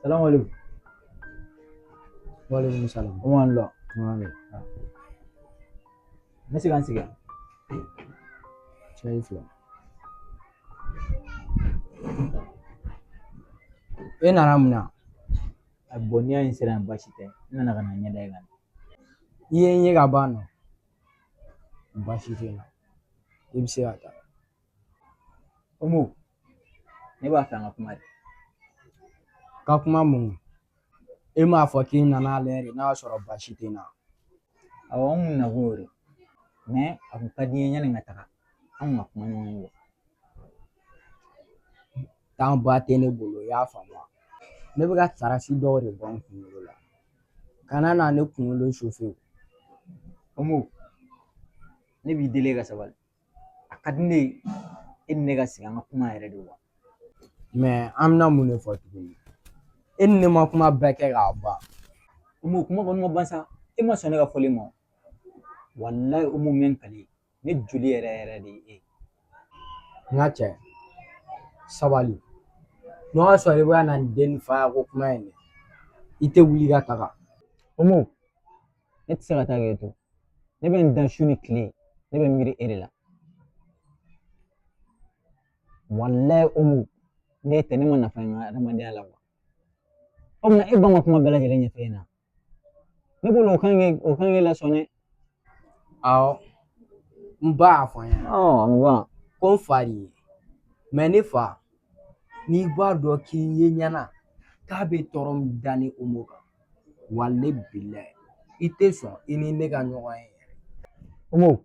Salamu alaikum. Waalaikum salam. Comment on l'a? Waalaikum. Nasi kan sigi. Cai fila. E nana mun na? A boniya in sera baasi tɛ. N nana ka na ɲɛda ye ka na. I ye n ye ka ban nɔ. Baasi tɛ n na. I bɛ se ka taa. Omo, ne b'a fɛ an ka kuma de. Ka kuma mun? E m'a fɔ k'i nana ale de n'a y'a sɔrɔ baasi tɛ n na. Awɔ, an kun nakun y'o de. Mais a kun ka di n ye yanni n ka taga. An kun ka kuma ɲɔgɔn ye. Temps ba tɛ ne bolo, i y'a faamu wa? Ne bɛ ka tarasi dɔw de bɔ n kunkolo la. Kana na ne kunkolo sufe. Omo, ne b'i deli ka sabali. A ka di ne ye e ni ne ka sigi an ka kuma yɛrɛ de wa. Mais an bɛna mun de fɔ tuguni? E ni ne ma kuma bɛɛ kɛ k'a ban. Omo, kuma kɔni ma ban sa. E ma sɔn ne ka fɔli ma. Wallahi Omo min ye n kale. Ne joli yɛrɛ yɛrɛ de ye e. N ka cɛ, sabali. N'o y'a sɔrɔ i bɛ ka na nin den fa ko kuma in dɛ, i tɛ wuli ka taga. Omo, ne tɛ se ka taa k'e to. Ne bɛ n dan su ni tile. Ne bɛ miiri e de la. Wallahi Omo, ne tɛ ne ma nafa n ka adamadenya la wa. O kuma e ba ma kuma bɛɛ lajɛlen ɲɛfɔ e ɲɛna. Ne bolo o kan k'e lasɔn dɛ. Awɔ, n ba y'a fɔ n ɲɛna. N ba. Ko n fa de ye. Mais ne fa, n'i b'a dɔn k'i ye ɲɛna k'a bɛ tɔɔrɔ min da ni Omo kan, walahi bilahi i tɛ sɔn i ni ne ka ɲɔgɔn ye yɛrɛ. Omo,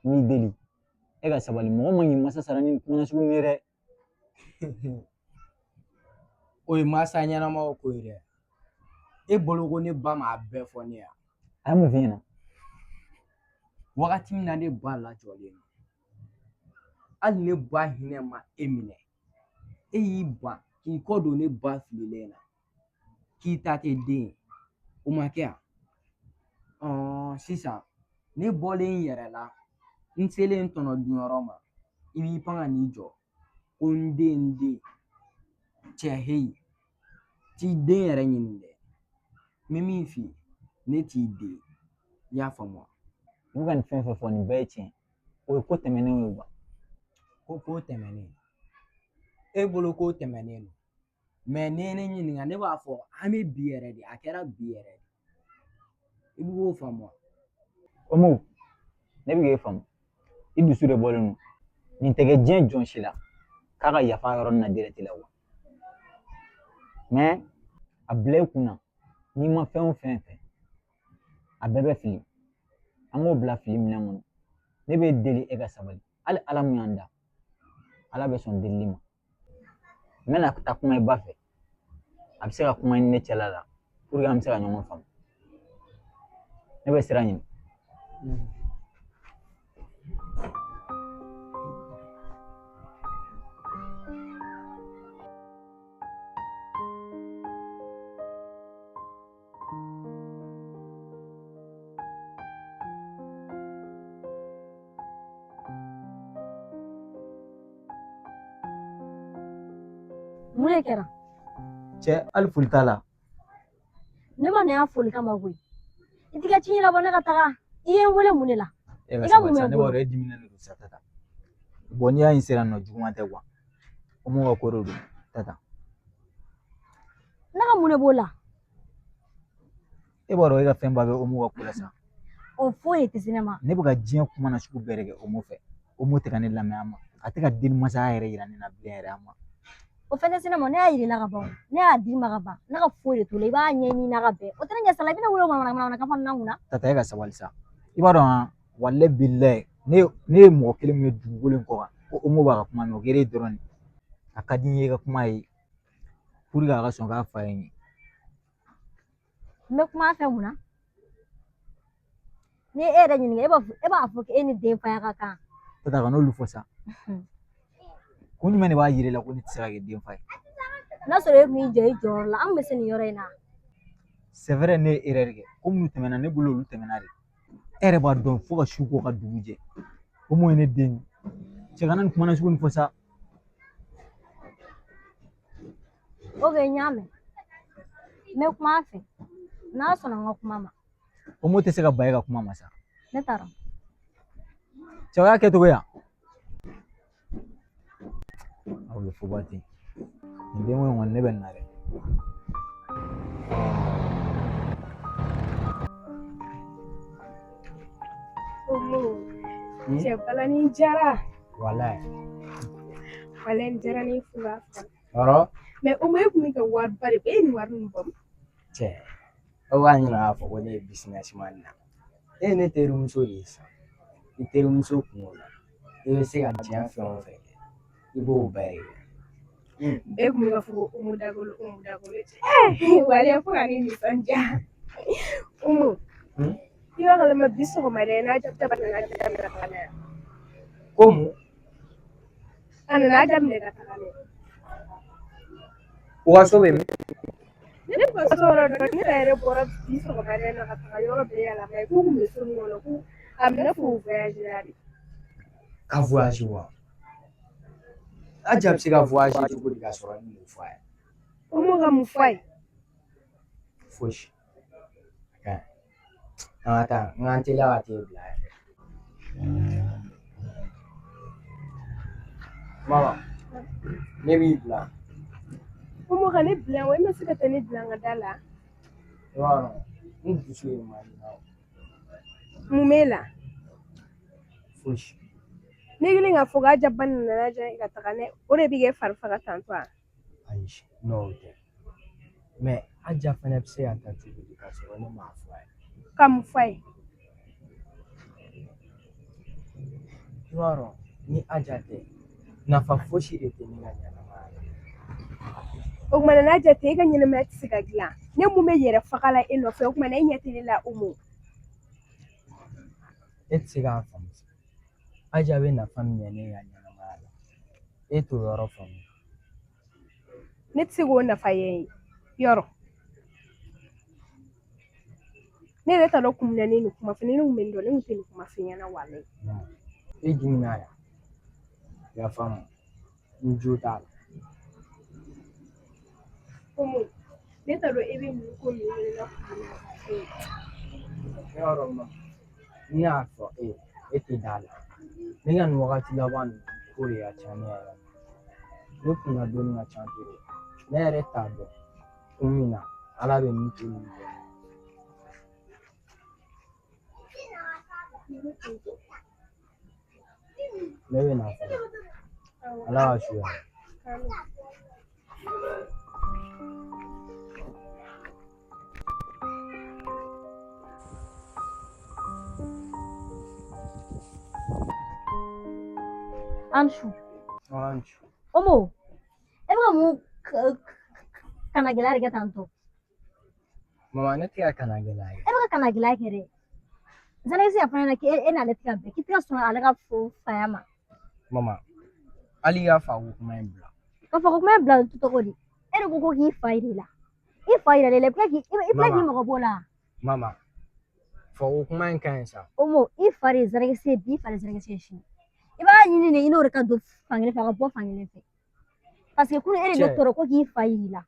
n'i deli e ka sabali. Mɔgɔ ma ɲi masa sara ni kuma sugu ye dɛ. O ye masa ɲɛnamaw ko ye dɛ. E bolo ko ne ba m'a bɛɛ fɔ ne ye. A ye mun f'i ɲɛna? Wagati min na ne ba lajɔlen don, hali ne ba hinɛ ma e minɛ, e y'i ban k'i kɔ don ne ba fililen na k'i ta tɛ den ye. O ma kɛ yan. Sisan ne bɔlen n yɛrɛ la, n selen n tɔnɔ dunyɔrɔ ma, i b'i pan ka n'i jɔ ko n den cɛ heyi t'i den yɛrɛ ɲini dɛ. N bɛ min f'i ye, ne t'i den. I y'a faamu wa? Ne ka nin fɛn fɛn fɔ nin bɛɛ ye tiɲɛ. O ye ko tɛmɛnenw ye wa? Ko tɛmɛnen. E bolo ko tɛmɛnen don. Mais ne ye ne ɲininka, ne b'a fɔ an bɛ bi yɛrɛ de, a kɛra bi yɛrɛ de. I bɛ k'o faamu wa? Omo, ne bɛ k'e faamu. I dusu de bɔlen don. Nin tɛ kɛ diɲɛ jɔn si la k'a ka yafa yɔrɔ nin na direct la wa. Mais a bila i kunna n'i ma fɛn o fɛn fɛ, a bɛɛ bɛ fili. An k'o bila fili minɛn kɔnɔ. Ne bɛ deli e ka sabali. Hali Ala mun y'an da, Ala bɛ sɔn delili ma. N bɛna taa kuma i ba fɛ. A bɛ se ka kuma i ni ne cɛla la pour que an bɛ se ka ɲɔgɔn faamu. Ne bɛ sira ɲini. Mun de kɛra? Cɛ, hali foli t'a la. Ne ma na y'a foli kama koyi. I t'i ka ci ɲɛnabɔ ne ka taga. I ye n wele mun de la? E ka sabali sa, ne b'a dɔn e diminen de don sa Tata. Bon n'i y'a in sera nɔ juguman tɛ quoi. Omo ka ko de don Tata. Ne ka mun de b'o la? E b'a dɔn e ka fɛn ba bɛ Omo ka ko la sa. O foyi tɛ se ne ma. Ne bɛ ka diɲɛ kuma na sugu bɛɛ de kɛ Omo fɛ. Omo tɛ ka ne lamɛn a ma. A tɛ ka denmasaya yɛrɛ yira ne na bilen yɛrɛ a ma. O fɛn tɛ se ne ma. Ne y'a yir'i la ka ban. Ne y'a d'i ma ka ban. Ne ka foyi de t'o la. I b'a ɲɛɲini n'a ka bɛn. O tɛ ne ɲɛ sala. I bɛ ne wele o mana kan fɔ ne kunna. Tata e ka sabali sa. I b'a dɔn walahi bilahi ne ye mɔgɔ kelen min ye dugukolo in kɔ kan ko Omo b'a ka kuma mɛn o kɛra e dɔrɔn de. A ka di n ye i ka kuma ye pour que a ka sɔn k'a fa ye n ye. N bɛ kuma a fɛ mun na? Ni e yɛrɛ ɲininka e b'a fɔ k'e ni den fa ka kan. Tata ka n'olu fɔ sa. Kun jumɛn de b'a yira i la ko ne tɛ se ka kɛ den fa ye? N'a sɔrɔ e kun y'i jɔ i jɔyɔrɔ la, an kun bɛ se nin yɔrɔ in na. C'est vrai ne ye erreur kɛ. Ko minnu tɛmɛna ne bolo olu tɛmɛna de. E yɛrɛ b'a dɔn fo ka su ko ka dugu jɛ. Omo ye ne den ye. Cɛ kana nin kuma na sugu nin fɔ sa. Ok, n y'a mɛn. Me kuma a fɛ n'a sɔnna n ka kuma ma O mo tɛ se ka ba e ka kuma ma sa. ne taara Cɛ o y'a kɛcogo ya. Aw bɛ fɔ waati. Nin den in kɔni ne bɛ na dɛ. Cɛ balani jara. Walayi. Walayi jara ni fura. Ɔrɔ. Mais o ma e kun bɛ ka wari ba de bɔ e ni wari min bɔ. Cɛ. O b'a ɲina k'a fɔ ko ne ye businessman na. E ye ne terimuso de ye sa. I terimuso kungo la. I bɛ se ka diɲɛ fɛn o fɛn kɛ. I b'o bɛɛ kɛ. E kun bɛ ka fɔ ko Umu Dagolo. Walayi fo ka ne nisɔndiya. Umu. I b'a kalama bi sɔgɔmada in n'a daminɛ ka taga n'a ye. Komu? A nana daminɛ ka taga n'a ye. U ka so bɛ min? Ne ka so yɔrɔ dɔn ne yɛrɛ bɔra bi sɔgɔmada in na ka taga yɔrɔ bɛɛ yala k'u kun bɛ so min kɔnɔ ko a bɛ ne fɔ u voyagera de. Ka voyage wa? Aja bɛ se ka voyage cogo di ka sɔrɔ ni m'o fɔ a ye? Umu ka mun fɔ a ye? Fosi. An ka taa n k'an teliya ka t'e bila yɛrɛ. Mama, ne b'i bila. Umu ka ne bila wa e ma se ka taa ne bila n ka da la? I b'a dɔn n dusu ye Marina. Mun b'e la? Fosi. Ne kelen k'a fɔ k'a jaba nin nana diya ka taga n'a ye o de bɛ kɛ fari faga tantɔ wa? Ayi n'o tɛ. Mais Aja fana bɛ se ka taa cogo di ka sɔrɔ ne m'a fɔ a ye? Ka mun fɔ a ye? I b'a dɔn ni Aja tɛ nafa fosi de tɛ ne ka ɲɛnamaya la. O kumana n'a ja tɛ e ka ɲɛnamaya tɛ se ka dilan ne mun bɛ yɛrɛ faga la e nɔfɛ o kumana e ɲɛ tɛ ne la Umu. E tɛ se k'a faamu. Aja bɛ nafa min ɲɛ ne ka ɲɛnamaya la. E t'o yɔrɔ faamu. Ne tɛ se k'o nafa ye yɔrɔ. Ne yɛrɛ t'a dɔn kun min na ne nin kuma fɔ ni ne kun bɛ nin dɔn ne kun tɛ nin kuma f'i ɲɛna walayi. E dimina ya. Yafa n ma. N jo t'a la. Umu ne t'a dɔn e bɛ nin ko ninnu wele la kun min na. Ne y'a dɔn ma. N y'a fɔ e tɛ da la. Ne ka nin wagati laban nin ko de ka ca ne yɛrɛ ma. Ne kun ka dɔnni ka ca trop. Ne yɛrɛ t'a dɔn kun min na Ala bɛ nin to nin bɛɛ. Ne bɛ na fɔ. Ala ka su hɛrɛ. Anshu Anju. Umu e bɛ ka mun kana gɛlɛya de kɛ tantɔ Mama ne tɛ ka kana gɛlɛya kɛ. e bɛ ka kana gɛlɛya kɛ dɛ Zanexi y'a fɔ ne ɲɛna k'e n'ale tɛ ka bɛn k'i tɛ ka sɔn ale ka faya ma Mama hali i y'a fa ko kuma in bila. k'a fɔ ko kuma in bila cogo di e de ko k'i fa yir'i la i fa yir'i la i filɛ k'i mago b'o la. Mama fa ko kuma in ka ɲi sa. Umu i fa de ye Zanexi ye bi i fa de ye Zanexi ye sini i b'a ɲini de i n'o de ka don fankelen fɛ a ka bɔ fankelen fɛ parce que kunun e de ne tɔɔrɔ ko k'i fa yir'i la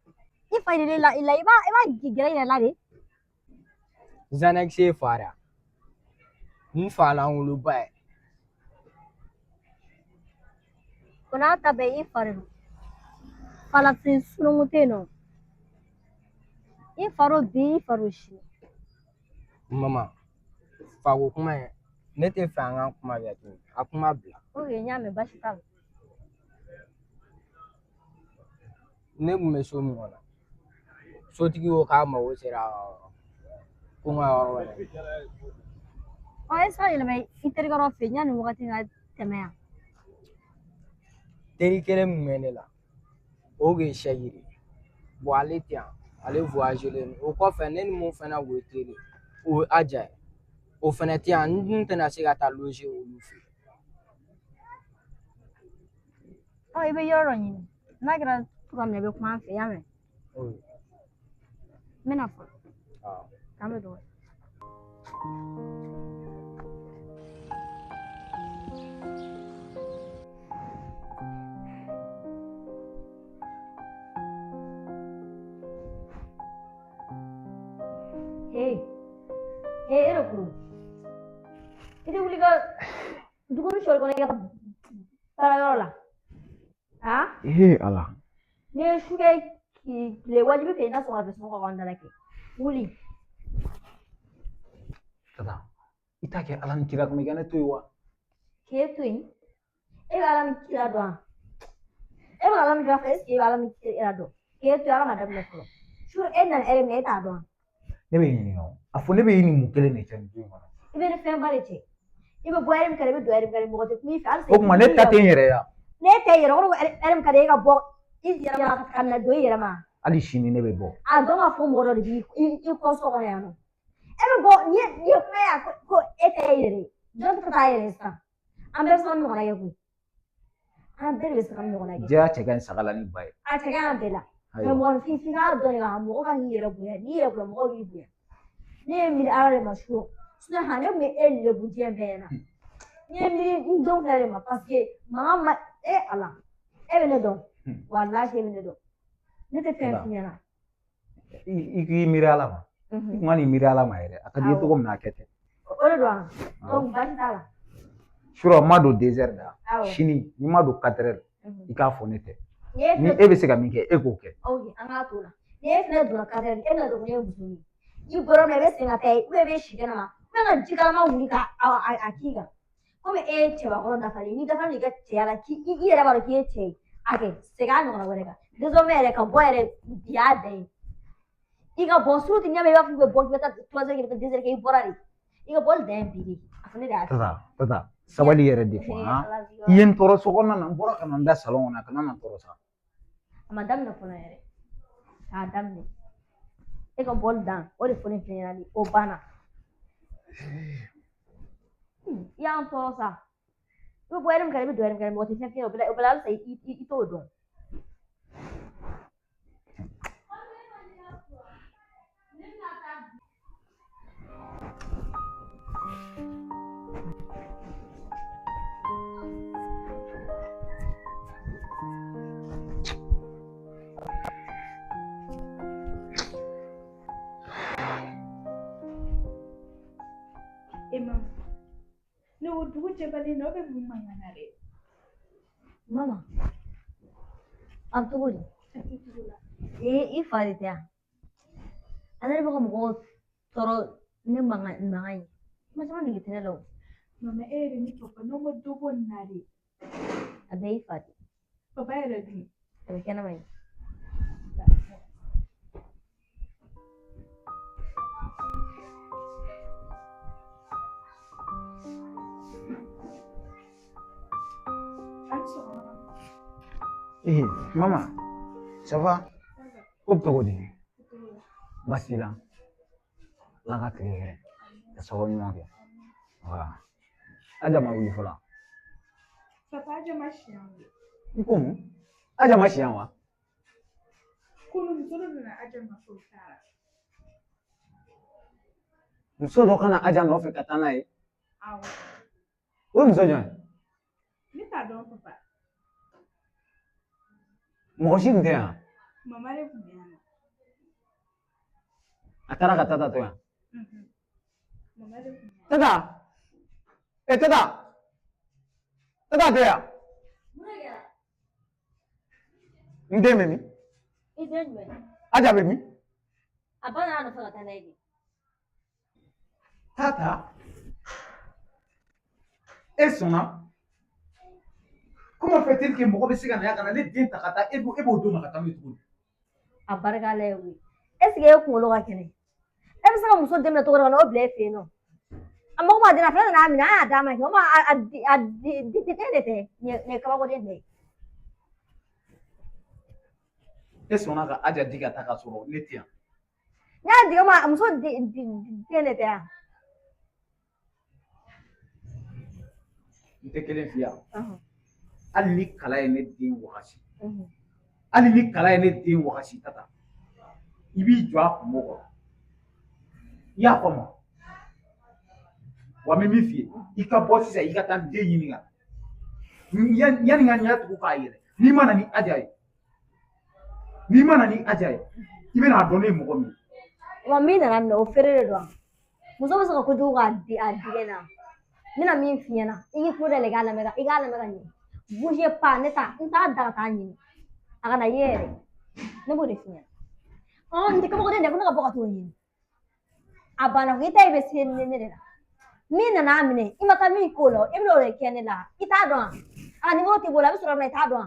i fa yir'i la i b'a gɛrɛ i yɛrɛ la de. Zanexi ye fa da. N fa langoloba ye. O n'a ta bɛɛ i fa de don falafin sununkun tɛ yen nɔ i fa do bi i fa do sini. Mama fa ko kuma in ne tɛ fɛ an ka kuma kɛ tuguni a kuma bila. Ok n y'a mɛn baasi t'a la. Ne kun bɛ so min kɔnɔ sotigi ko k'a mago sera ko n ka yɔrɔ wɛrɛ. E sera yɛlɛma i terikɛ dɔ fɛ yen yanni wagati ka tɛmɛ yan. Teri kelen min bɛ ne la o kun ye Sɛki de ye. Bon ale tɛ yan ale voyagelen o kɔfɛ ne ni mun fana kun ye teri o ye Aja ye o fana tɛ yan n tɛna se ka taa loger olu fɛ. I bɛ yɔrɔ dɔ ɲini n'a kɛra cogoya min na i bɛ kuma an fɛ i y'a mɛn. N bɛna fɔ k'an bɛ dɔgɔ. ero kuru. Itu uli ka dukun shol kone ka para la. Ha? Allah. Ne shuga ki le wajibi fe na so ga so ko wanda lake. Uli. Tata. Ita ke alam kira kuma gane tuwa. Ke tuin. E alam kira do. E alam kira fe e alam kira do. Ke tu alam ada bla ko. Shu enan ere me ta do. Ne be yini no. Afu ne be yini mu kele ne tan ju ma. Ibe ne fe bare che. Ibe bo erim kare be do erim kare mo ko mi fa O kuma ne ta ten yere ya. Ne te yere ko erim kare ga bo i yere kan na do yere ma. Ali shini ne be bo. A do ma fo mo do bi I ko so ko ya no. Ebe bo ni ko ya ko ete yere. Don ta yere sa. Ambe son mo na yego. An der be sa mo na yego. Ja ce gan sagala ni bai. A te ga bela. Me mo fi ga do ni ga mo ga ni yere bu ya ni yere bu mo gi bu ya. Ne mi ara ma shu. Suna hane me elle bu je be na. Ne mi don kare ma parce que mama ala. Ebe ne don. Wallahi ebe ne don. Ne te fe fi na. I mirala ma. Mani mirala ma yere. Akadi to gom na kete. Ore do an. Donc ba ta la. Shuro ma do desert da. Shini ni ma do 4 heures. I ka fo ne te. Ni e be se ka min ke e ko ke. Okay, an ga to la. Ne fe do ka te e na do ne bu. I boro me be singa te we be shi kana ma. Me na jika ma wuri ka a kiga. Come e ce ba ko da fari ni da fari ga ce ala ki I era ba ki ce. Ake se ga no ga ga. Deso mere ka bo ere ya de. Iga bosu tinya me ba fi bo ki ta closer ke desert ke borari. Iga bol dem biri. Afune da. Tata. Sabali yere di fo ha. Yen toro so ko nan bora kan da salon na kan nan toro sa. Madam na fona yere. Adam ne. Ega bol dan. O de fone finali o bana. Ya an toro sa. Iba bo erim kare be do erim kare mo ti fin o bela sai I to don. Mama. No, do je bale no be mu mangana re. Mama. Am to gori. I fari te. Ana ba ko mo toro ne mangai. Ma sama ni tene lo. Mama ere ni papa no mo dogo nare. Abe fari. Papa ere ni. Abe kana mai. Mama, ça va? Comme tu dis. Basila. La ka tigɛ ka sababu ɲuman kɛ. Voilà. Aja ma wuli fɔlɔ. Papa aja ma siyan. I ko mun? Aja ma siyan wa? Kunu muso dɔ nana aja ma fo taara. Muso dɔ kana aja nɔfɛ ka taa n'a ye. Awɔ. O ye muso jɔn ye? Ne t'a dɔn papa. Mɔgɔ si tun tɛ yan. Mama de tun bɛ yan nɔ. A taara ka Tata to yan. Mama de tun bɛ yan. Tata! Tata! Tata tɛ yan. N den bɛ min? I den jumɛn? Aja bɛ min? A ba nana nɔfɛ ka taa n'a ye de. Tata! E sɔnna? Comment fait-il que mɔgɔ bɛ se ka na yan ka na ne den ta ka taa e b'o d'o ma ka taa n'o ye tuguni? A barika la ye o ye. Est ce que e kunkolo ka kɛnɛ? E bɛ se ka muso den minɛ cogo dɔ la o bila e fɛ yen nɔ. A mago b'a den na fɛn nana minɛ an y'a d'a ma kɛ o ma a den de tɛ nin ye kabakoden de ye. E sɔnna ka Aja di ka taa ka sɔrɔ ne tɛ yan. N y'a di o ma muso den de tɛ yan. N tɛ kelen f'i yan. Hali ni kala ye ne den wagasi. Hali ni kala ye ne den wagasi Tata. I b'i jɔ a kungo kɔrɔ. I y'a faamu? Wa n bɛ min f'i ye, i ka bɔ sisan i ka taa n den ɲini ka na. Yani n ka ɲɛ tugu k'a yɛlɛ. N'i ma na ni Aja ye, i bɛna dɔn ne ye mɔgɔ min ye. wa min nana minɛ o feere de don wa muso bɛ se ka kojugu k'a digɛn na n bɛna min f'i ɲɛna i k'i kulo da yɛlɛ i k'a lamɛn ka ɲɛ bouger pas ne ta n t'a da ka taa ɲini a kana ye yɛrɛ ne b'o de f'i ɲɛna n tɛ kabako dɛ ko ne ka bɔ ka t'o ɲini a banna ko i ta bɛ se ne de la min nana minɛ i ma taa min k'o la i bɛna o de kɛ ne la i t'a dɔn a nimoro t'i bolo a bɛ sɔrɔ i t'a dɔn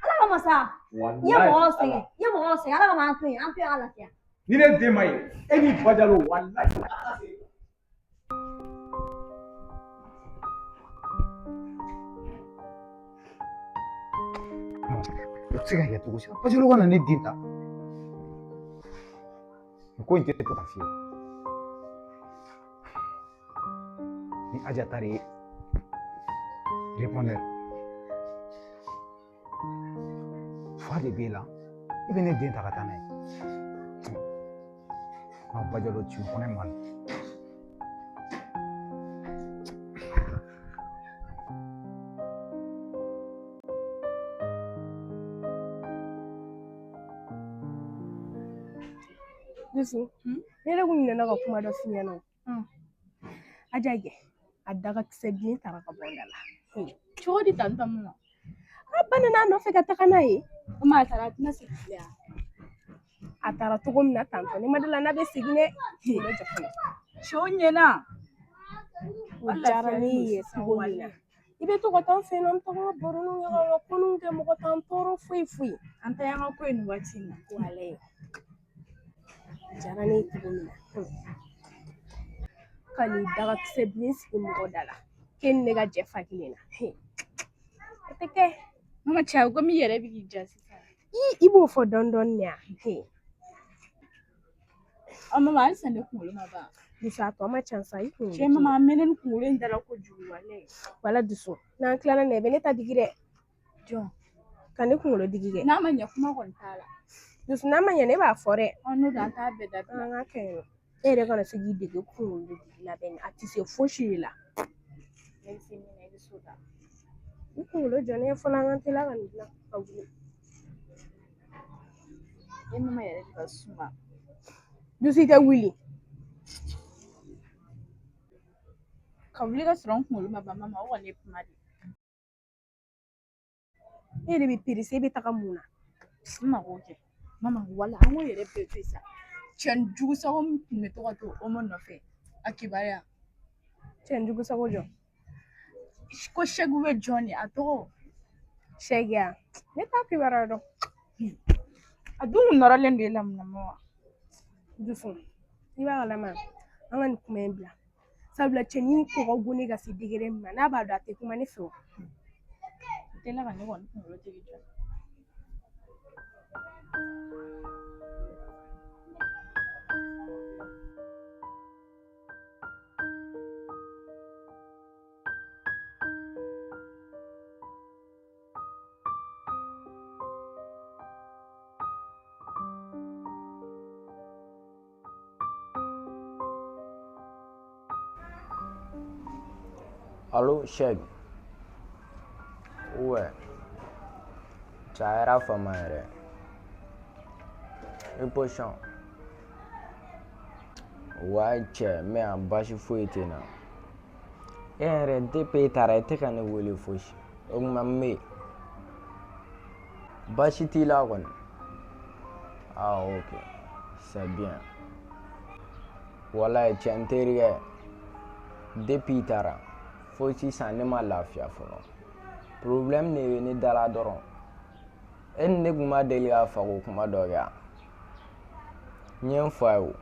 ala ka masa i ye mɔgɔw sɛgɛn ala kama an to yen ka lafiya ni ne den ma ye e ni bajalo walayi o tɛ se ka kɛ cogo si la bajalo ka na ne den ta ko in tɛ to ka fiyɛ ni aja taara ye répondeur fa de b'e la i bɛ ne den ta ka taa n'a ye bajalo tu me connais mal. Dusu, ne kun ɲinɛna ka kuma dɔ f'i ɲɛna Ajage a daga kisɛ den taara ka bɔ n da la cogo di tan mun na a banna n'a nɔfɛ ka taga n'a ye o ma taara a tɛna segin bilen a taara cogo min na tantɔ ni ma dala n'a bɛ segin dɛ ne jɔ fɔlɔ cɛw ɲɛna o diyara ne ye cogo min na i bɛ to ka taa an fɛ yen nɔ an bɛ taga an ka baroninw kɛ ka an ka kɔnniw kɛ mɔgɔ t'an tɔɔrɔ foyi foyi an ta y'an ka ko ye nin waati in na walayi diyara ne ye cogo min na ka nin daga kisɛ bilen sigi mɔgɔ da la k'e ni ne ka jɛ fa kelen na o tɛ kɛ mama cɛ komi i yɛrɛ bɛ k'i ja sisan i b'o fɔ dɔɔnin dɔɔnin de yan mama halisa ne kunkolo ma ban dusu a tɔ ma ca sa i kunkolo cɛ mama a mɛnɛ ni kunkolo in dala kojugu walayi wala dusu n'an tilala nin i bɛ ne ta digi dɛ jɔn ka ne kunkolo digi kɛ n'a ma ɲɛ kuma kɔni t'a la dusu n'a ma ɲɛ ne b'a fɔ dɛ n'o don an t'a bɛɛ dabila an ka kɛ yen nɔ e yɛrɛ kana se k'i dege kunkolo digi la bɛɛ a tɛ se fosi de la ne bɛ se min na i bɛ so ta i kunkolo jɔ ne fɔlɔ an ka teliya ka nin dilan ka wuli e mama yɛrɛ de ka suma dusu i tɛ wuli ka wuli ka sɔrɔ n kunkolo ma ban mama o kɔni ye kuma de e yɛrɛ bɛ perese e bɛ taga mun na n mago kɛ mama wala an k'o yɛrɛ bɛɛ to yen sa cɛ jugu sago min tun bɛ to ka to o ma nɔfɛ a kibaruya cɛ jugu sago jɔ ko sɛgu bɛ jɔn de a tɔgɔ sɛgiya ne t'a kibaruya dɔn a dun kun nɔrɔlen don e la mun na wa dusu i b'a kalama an ka nin kuma in bila sabula cɛnin kɔgɔ gun ne ka se degere min ma n'a b'a dɔn a tɛ kuma ne fɛ o tɛ la ka ne kɔni kunkolo tigi jɔ Allô, chef. Ouais. Ça ira fama yɛrɛ. I poisson. Ouais, cɛ mɛ yan basi foyi tɛ na. E yɛrɛ depuis e taara e tɛ ka ne wele fosi. O kuma n bɛ yen. Basi t'i la kɔni. Ah ok. C'est bien. Walayi cɛ n terikɛ. Depuis i taara. Fo sisan ne ma lafiya fɔlɔ problème de bɛ ne dala dɔrɔn e ni ne kun ma deli ka fago kuma dɔ kɛ n ye n fa ye o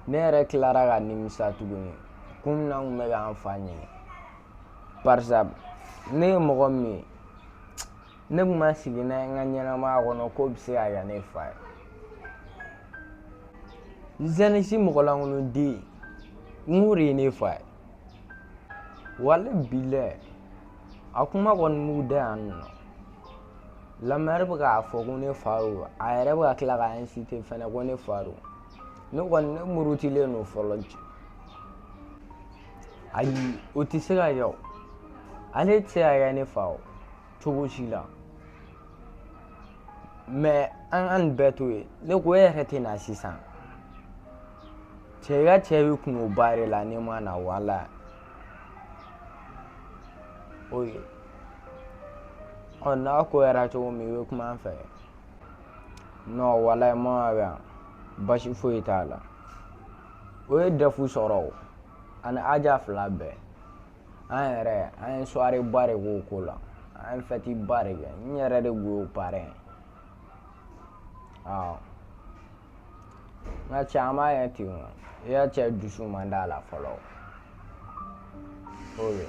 ne yɛrɛ tilara ka nimisa tuguni kun min na n kun bɛ ka n fa ɲini barisa ne ye mɔgɔ min ye ne kun ma sigi n'a ye n ka ɲɛnamaya kɔnɔ k'o bɛ se ka kɛ ne fa ye jeunesse mɔgɔlankolon n k'o de ye ne fa ye wale bilayi a kuma kɔni m'u da yan nɔ lamɛri bɛ k'a fɔ ko ne fa don a yɛrɛ bɛ ka tila ka inciter fɛnɛ ko ne fa don ne kɔni ne murutilen don fɔlɔ ayi o tɛ se ka kɛ o ale tɛ se ka kɛ ne fa o cogo si la mais an bɛɛ to ye ne ko e yɛrɛ tɛ na sisan cɛ ka cɛ bɛ kungo ba de la ne ma na wala oye n'a ko yɛrɛ cogo min i bɛ kuma an fɛ non wala ma bɛ yan basi foyi t'a la o ye dɛfu sɔrɔ o ani aja fila bɛɛ an yɛrɛ an ye soirée ba de k'o ko la an ye fête ba de kɛ n yɛrɛ de kun y'o parrain awɔ nka cɛ an b'a ye ten i ka cɛ dusu man d'a la fɔlɔ o ye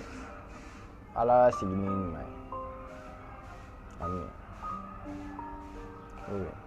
ala ka sigi ni ɲuman ye amin o ye